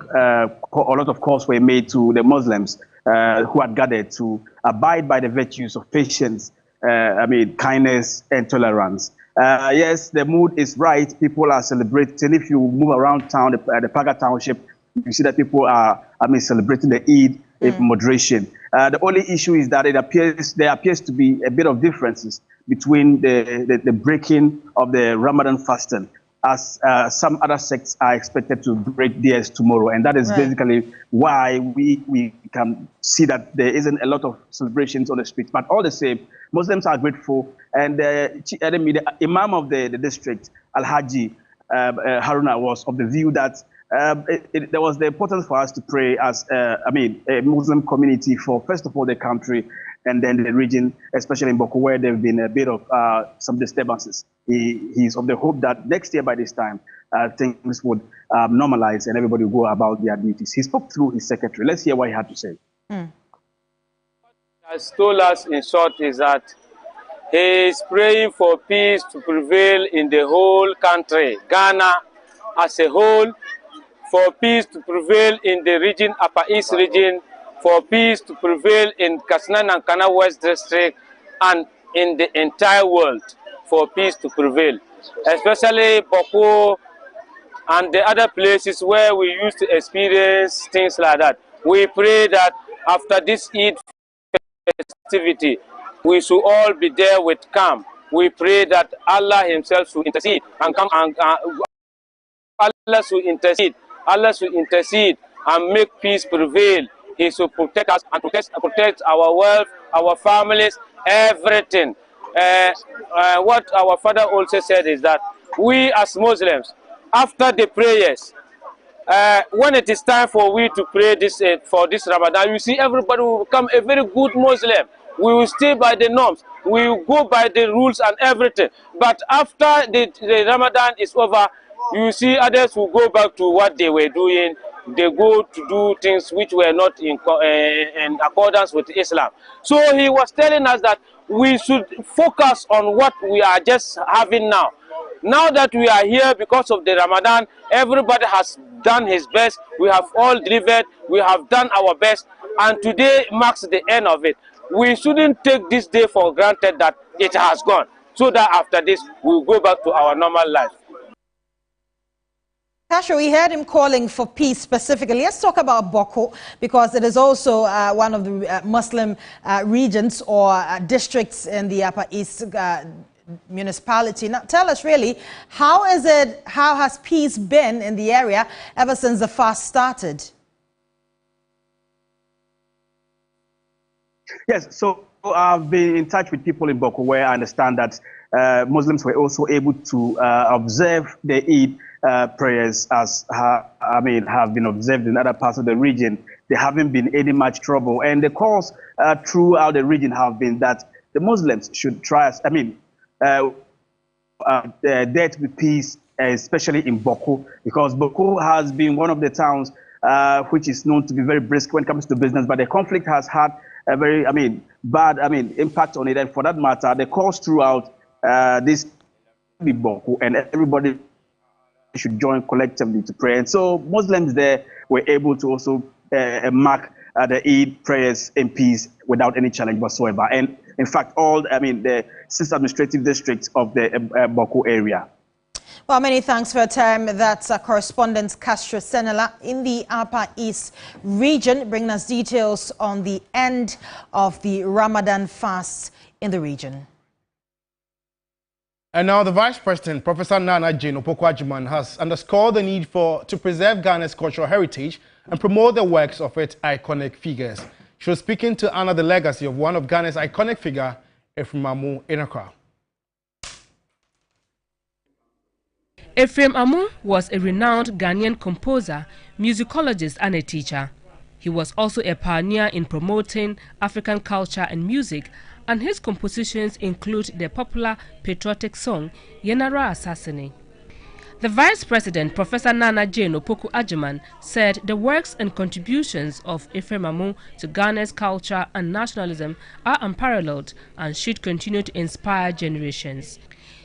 of calls were made to the Muslims who had gathered to abide by the virtues of patience, kindness and tolerance. Yes, the mood is right. People are celebrating. If you move around town, the Paga Township, you see that people are celebrating the Eid in moderation. The only issue is that there appears to be a bit of differences between the breaking of the Ramadan fasting, as some other sects are expected to break theirs tomorrow. And that is basically why we can see that there isn't a lot of celebrations on the streets. But all the same, Muslims are grateful. And the Imam of the district, Al-Haji Haruna, was of the view that there was the importance for us to pray as a Muslim community for, first of all, the country and then the region, especially in Boko, where there have been a bit of some disturbances. He's of the hope that next year by this time, things would normalize and everybody will go about their duties. He spoke through his secretary. Let's hear what he had to say.
What he has told us in short is that he is praying for peace to prevail in the whole country, Ghana as a whole, for peace to prevail in the region, Upper East region, for peace to prevail in Katsina and Nankana West District, and in the entire world, for peace to prevail. Especially Boko and the other places where we used to experience things like that. We pray that after this Eid festivity, we should all be there with calm. We pray that Allah himself should intercede and come and Allah should intercede. Allah should intercede and make peace prevail. He should protect us and protect our wealth, our families, everything. What our father also said is that we as Muslims, after the prayers, when it is time for we to pray this for this Ramadan, you see everybody will become a very good Muslim. We will stay by the norms. We will go by the rules and everything. But after the Ramadan is over, you see others will go back to what they were doing. They go to do things which were not in accordance with Islam. So he was telling us that we should focus on what we are just having now. Now that we are here because of the Ramadan, everybody has done his best. We have all delivered. We have done our best. And today marks the end of it. We shouldn't take this day for granted that it has gone, so that after this, we'll go back to our normal life.
Castro, we heard him calling for peace specifically. Let's talk about Boko, because it is also one of the Muslim regions or districts in the Upper East municipality. Now, tell us really, how has peace been in the area ever since the fast started?
Yes, so I've been in touch with people in Boko where I understand that Muslims were also able to observe the Eid prayers as have been observed in other parts of the region. They haven't been any much trouble. And the calls throughout the region have been that the Muslims should try, there to be peace, especially in Boko, because Boko has been one of the towns which is known to be very brisk when it comes to business, but the conflict has had a very, bad, impact on it. And for that matter, the calls throughout this Boku, and everybody should join collectively to pray. And so Muslims there were able to also mark the Eid prayers in peace without any challenge whatsoever. And in fact, all, the 6 administrative districts of the Boku area.
Well, many thanks for your time. That's correspondent Castro Senela in the Upper East region, bringing us details on the end of the Ramadan fast in the region.
And now the Vice President, Professor Nana Jane Opoku-Agyeman, has underscored the need to preserve Ghana's cultural heritage and promote the works of its iconic figures. She was speaking to honor the legacy of one of Ghana's iconic figure, Ephraim Amu, in Accra.
Ephraim Amu was a renowned Ghanaian composer, musicologist and a teacher. He was also a pioneer in promoting African culture and music, and his compositions include the popular patriotic song Yenara Assassini. The Vice President, Professor Nana Jane Opoku-Agyeman, said the works and contributions of Ephraim Amu to Ghana's culture and nationalism are unparalleled and should continue to inspire generations.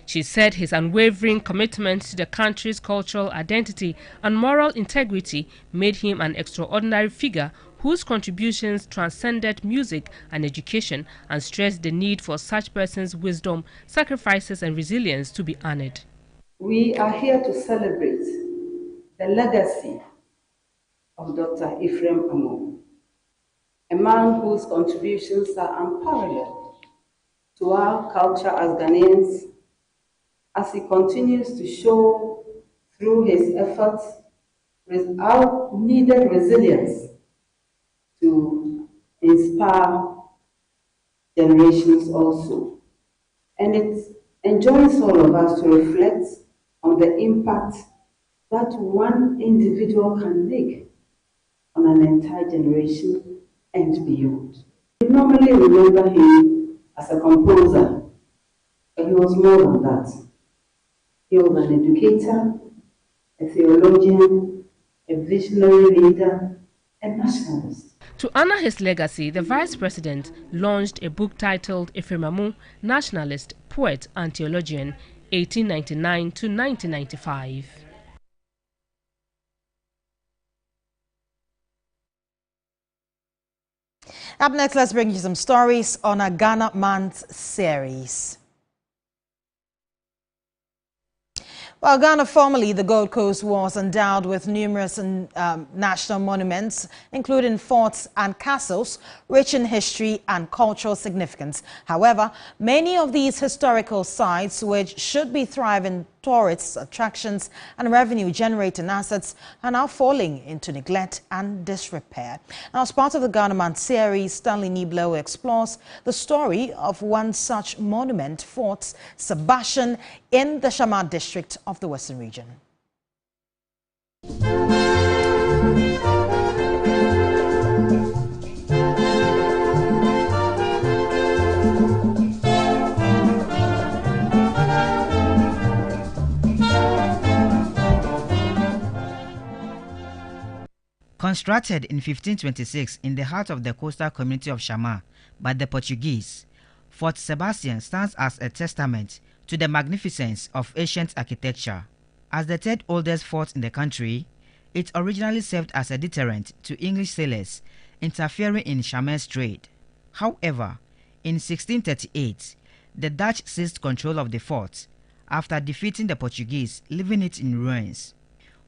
She said his unwavering commitment to the country's cultural identity and moral integrity made him an extraordinary figure whose contributions transcended music and education, and stressed the need for such persons' wisdom, sacrifices and resilience to be honored.
We are here to celebrate the legacy of Dr. Ephraim Amu, a man whose contributions are unparalleled to our culture as Ghanaians, as he continues to show through his efforts our needed resilience to inspire generations also. And it enjoins all of us to reflect on the impact that one individual can make on an entire generation and beyond. We normally remember him as a composer, but he was more than that. He was an educator, a theologian, a visionary leader, a nationalist.
To honor his legacy, the Vice President launched a book titled Ephraim Amu, Nationalist, Poet and Theologian, 1899 to 1995.
Up next, let's bring you some stories on a Ghana Month series. Well, Ghana, formerly the Gold Coast, was endowed with numerous national monuments, including forts and castles, rich in history and cultural significance. However, many of these historical sites, which should be thriving tourists, attractions and revenue-generating assets, are now falling into neglect and disrepair. Now, as part of the Ghana Month series, Stanley Niblo explores the story of one such monument, Fort Sebastian, in the Shama district of the Western region.
Constructed in 1526 in the heart of the coastal community of Shama by the Portuguese, Fort Sebastian stands as a testament to the magnificence of ancient architecture. As the third oldest fort in the country, it originally served as a deterrent to English sailors interfering in Shama's trade. However, in 1638, the Dutch seized control of the fort after defeating the Portuguese, leaving it in ruins.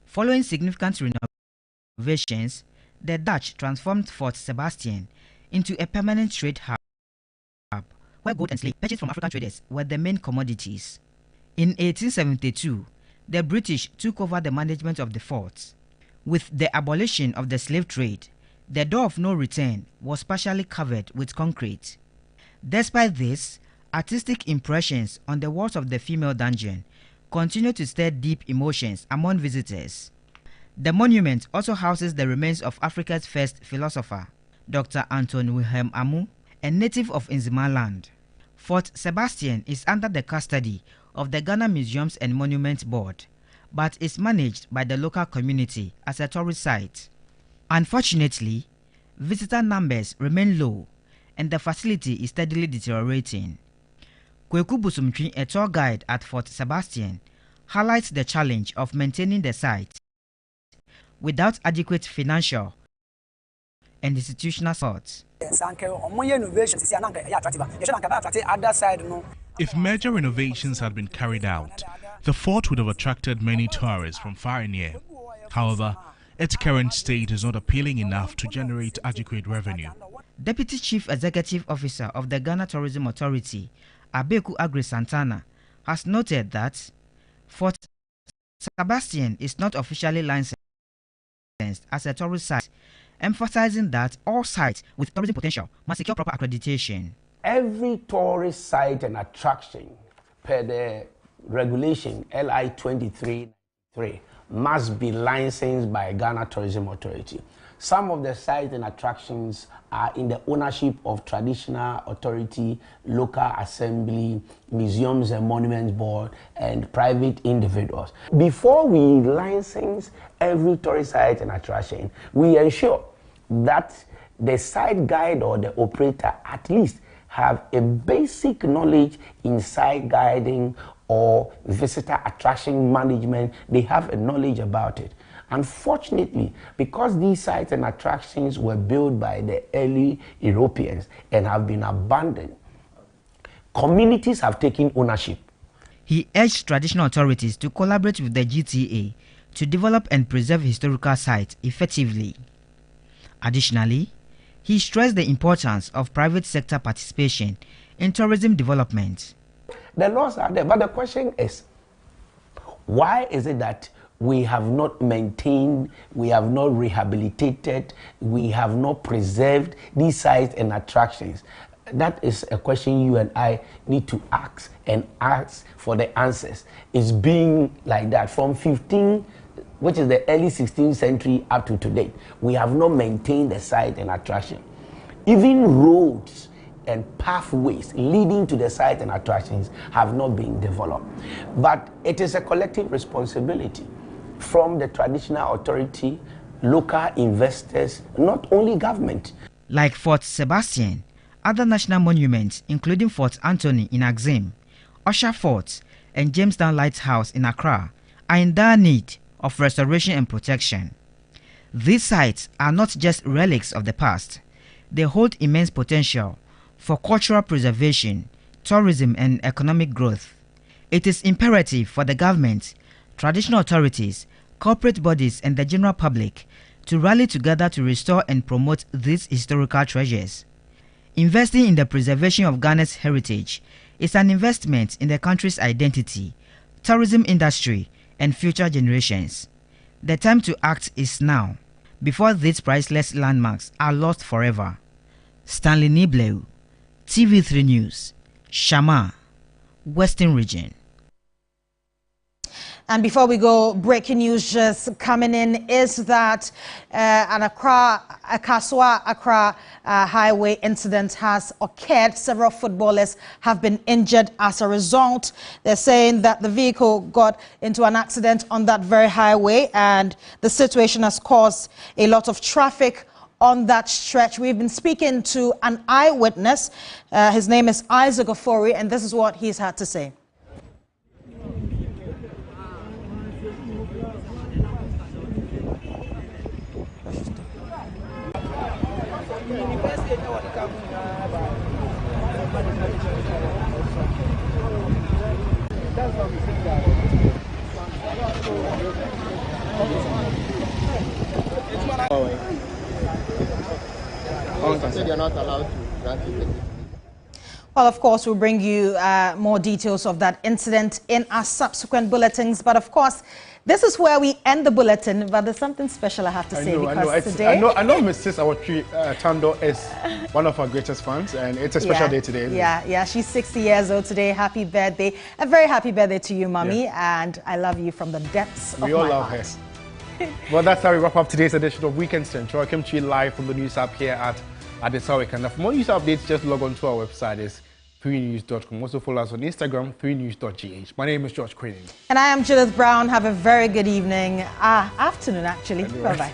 Following significant renovations, the Dutch transformed Fort Sebastian into a permanent trade hub, where gold and slave purchased from African traders were the main commodities. In 1872, the British took over the management of the fort. With the abolition of the slave trade, the door of no return was partially covered with concrete. Despite this, artistic impressions on the walls of the female dungeon continue to stir deep emotions among visitors. The monument also houses the remains of Africa's first philosopher, Dr. Ephraim Amu, a native of Nzimaland. Fort Sebastian is under the custody of the Ghana Museums and Monuments Board, but is managed by the local community as a tourist site. Unfortunately, visitor numbers remain low, and the facility is steadily deteriorating. Kweku Busumtwi, a tour guide at Fort Sebastian, highlights the challenge of maintaining the site without adequate financial and institutional support.
If major renovations had been carried out, the fort would have attracted many tourists from far and near. However, its current state is not appealing enough to generate adequate revenue.
Deputy Chief Executive Officer of the Ghana Tourism Authority, Abeku Agri Santana, has noted that Fort Sebastian is not officially licensed as a tourist site, emphasizing that all sites with tourism potential must secure proper accreditation.
Every tourist site and attraction per the regulation LI 23 must be licensed by Ghana Tourism Authority. Some of the sites and attractions are in the ownership of traditional authority, local assembly, museums and monuments board, and private individuals. Before we license every tourist site and attraction, we ensure that the site guide or the operator at least have a basic knowledge in site guiding or visitor attraction management. They have a knowledge about it. Unfortunately, because these sites and attractions were built by the early Europeans and have been abandoned, communities have taken ownership.
He urged traditional authorities to collaborate with the GTA to develop and preserve historical sites effectively. Additionally, he stressed the importance of private sector participation in tourism development.
The laws are there, but the question is, why is it that we have not maintained, we have not rehabilitated, we have not preserved these sites and attractions? That is a question you and I need to ask and ask for the answers. It's being like that from 15, which is the early 16th century up to today. We have not maintained the site and attraction. Even roads and pathways leading to the site and attractions have not been developed. But it is a collective responsibility from the traditional authority, local investors, not only government.
Like Fort Sebastian, other national monuments, including Fort Anthony in Axim, Usher Fort, and Jamestown Lighthouse in Accra, are in dire need of restoration and protection. These sites are not just relics of the past. They hold immense potential for cultural preservation, tourism, and economic growth. It is imperative for the government, traditional authorities, corporate bodies, and the general public to rally together to restore and promote these historical treasures. Investing in the preservation of Ghana's heritage is an investment in the country's identity, tourism industry, and future generations. The time to act is now, before these priceless landmarks are lost forever. Stanley Nibleu, TV3 News, Shama, Western Region.
And before we go, breaking news just coming in is that an Kaswa-Accra highway incident has occurred. Several footballers have been injured as a result. They're saying that the vehicle got into an accident on that very highway, and the situation has caused a lot of traffic on that stretch. We've been speaking to an eyewitness. His name is Isaac Ofori, and this is what he's had to say.
You're not allowed to grant it.
Well, of course, we'll bring you more details of that incident in our subsequent bulletins. But of course, this is where we end the bulletin. But there's something special I have to say today.
I know Mrs. Awatri Tando is one of our greatest fans, and it's a special day today.
Yeah, she's 60 years old today. Happy birthday. A very happy birthday to you, Mommy. And I love you from the depths of my heart.
We all love her. Well, that's how we wrap up today's edition of Weekend Central. I came to you live from the news app here at the South End. For more news updates, just log on to our website. It's 3news.com. Also follow us on Instagram, 3news.gh. My name is George Queening.
And I am Judith Brown. Have a very good evening. Afternoon, actually. Bye-bye.